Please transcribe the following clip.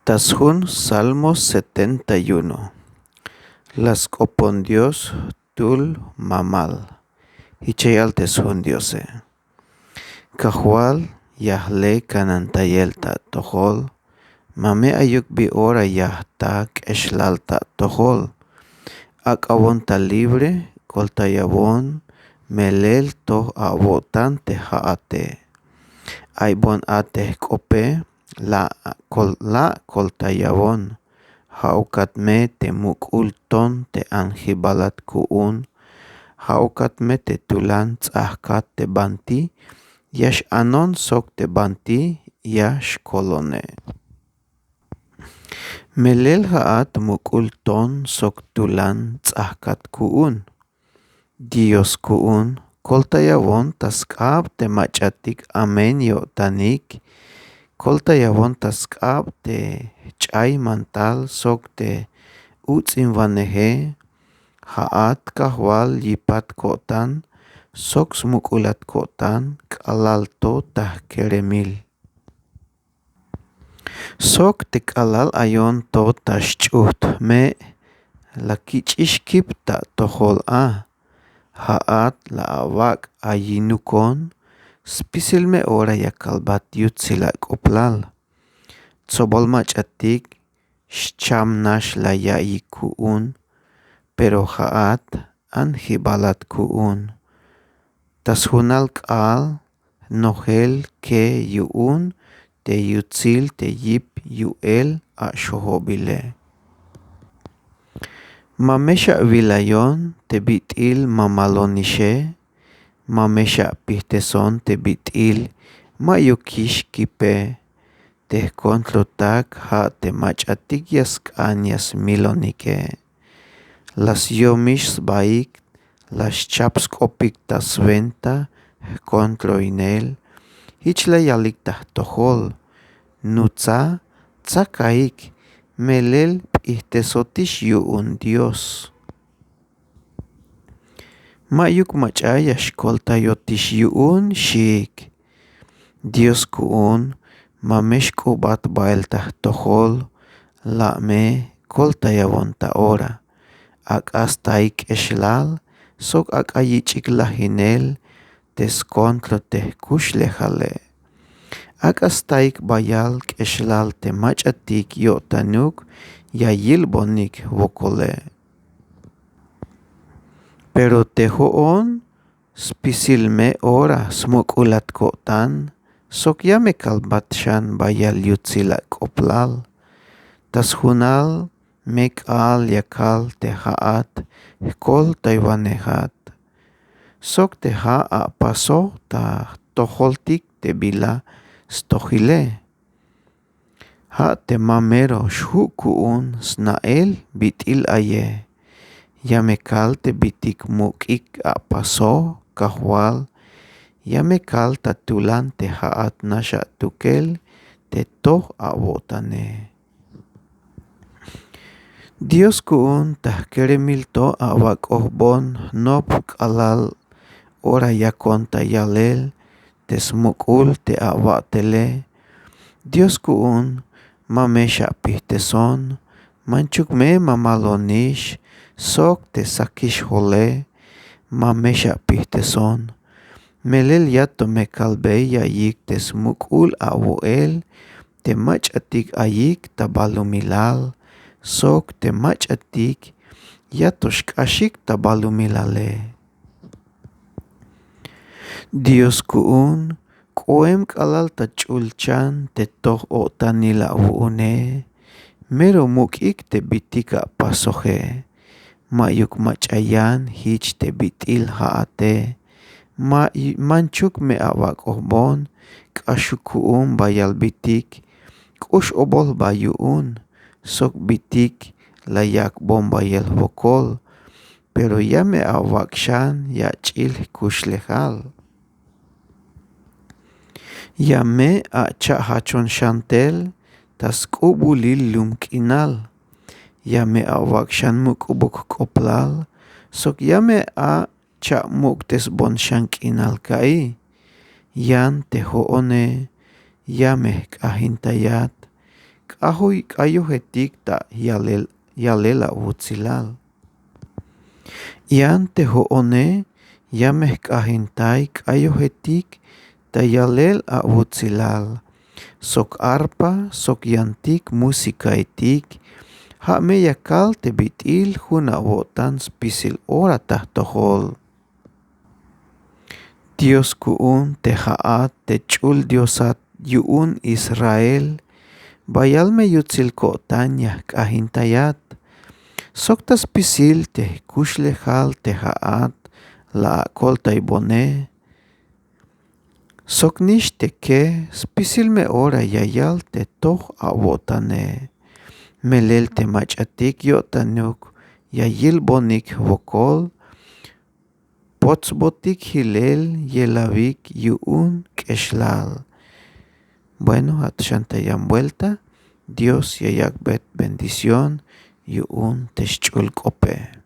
Tashun Salmo 71. Las copon Dios tul mamal. Hichayal teshun Diose. Kahual yahle kanantayelta tohol. Mame ayuk bi ora yahta keshlalta tohol. Akawonta libre koltayabon melel toh avotante haate. Aibon ate kope la koltayabon. Haukat me te mukulton te anjibalat kuun. Haukat me te tulan tzahkat te banti. Yash anon sok te banti yash kolone. Melel haat mukulton sok tulan tzahkat kuun. Dios kuun koltayabon taskab te machatik amen yo tanik. Koltayabon taskab te chay mantal sok te utzinvaneje. Haat kahwal yipat kotan sok smukulat kotan kalalto tah keremil. Sok te kalal ayon to tashchut me lakichishkip ta tohol a. Haat la awak ayinukon spisil me ora yakalbat yutzilak oplal. Tsobol machatik shchamnash la yaikuun. Pero haat anjibalat kuun. Tashunal kal nohel ke yuun te yutzil te yip yuel a shohobile. Mamesha vilayon te bitil mamalonishe. Mamesha pihteson te bitil mayukish kipe. Te kontlotak ha te machatik yaskanyas milonike. Las yomish baik, las chapskopik tas venta, kontroinel, hichla yalik tah tohol, nutza, tzakaik, melel ihtesotish yuun Dios. Mayuk machaya shkolta yotish yuun shik. Dios kuun, mamesh kubat bael tah tohol, la me kolta yavonta ora. Ak astaik eshlal, sok ak ayichik lahinel, teskontlo te kushlejale. Ak astaik bayal eshlal te machatik yotanuk, yayil bonik vokole. Pero te hoon, spisil me ora smukulat kotan, sok yame kalbatshan bayal yutzilak oplal. Tashunal mekal yakal te haat kol taivanehat. Sok te haa paso ta toholtik te bila stohile. Ha te mamero shukuun snael bitil aye. Yamekal te bitik mukik a paso kahwal. Yamekal tatulan te haat nasha tukel te toh awotane. Dios kuun tah keremil to awak ohbon nop kalal ora yakonta yalel te smukul te awatele. Dios kuun mamesha pihteson manchuk me mamalonish sok te sakish hole mamesha pihteson. Melel yato me kalbe yayik te smukul awoel te machatik ayik tabalumilal. Sok te machatik yatos kashik tabalumilale. Dios kuun koem kalal tachulchan te toh otanila wuune. Mero mukik te bitika pasoje. Mayuk machayan hich te bitil haate. Manchuk me awak ohbon kashukuun bayal bitik. Kush obol bayuun. Sok bitik layak bombayel vokol, pero yame awakshan yachil kushlejal. Yame a hachon shantel, tas kubulil lumkinal. Yame awakshan mukubuk koplal, sok yame a muktes bon shankinal kai. Yan te hoone, yame kahintayat. k'ajuy k'ayujetik ta yalel awutzilal. Yan tejo'onej yamej k'ajintay k'ayujetik ta yalel awutzilal. Sok arpa, sok yantik musicaytik, ja'mej yakal teb'it'il jun awo'tan spisil ora taj tojol. Dios ku'un teja'at tech'ul Diosat yu'un Israel bayalmej yutzilko'tan yajk'ajintayat. Sok taspisil tejkuxlejal teja'at la'akol tayb'onej. Sok nix tekej spisilmej ora yayal tetoj awo'tanej. Melel temach'atik yo'tanok yayilb'onik wokol, potzb'otik hilel ye'lab'ik yu'un k'exlal. Bueno, jach xantayam vuelta. Dios yayakb'et bendición yu'un texch'ul k'opej.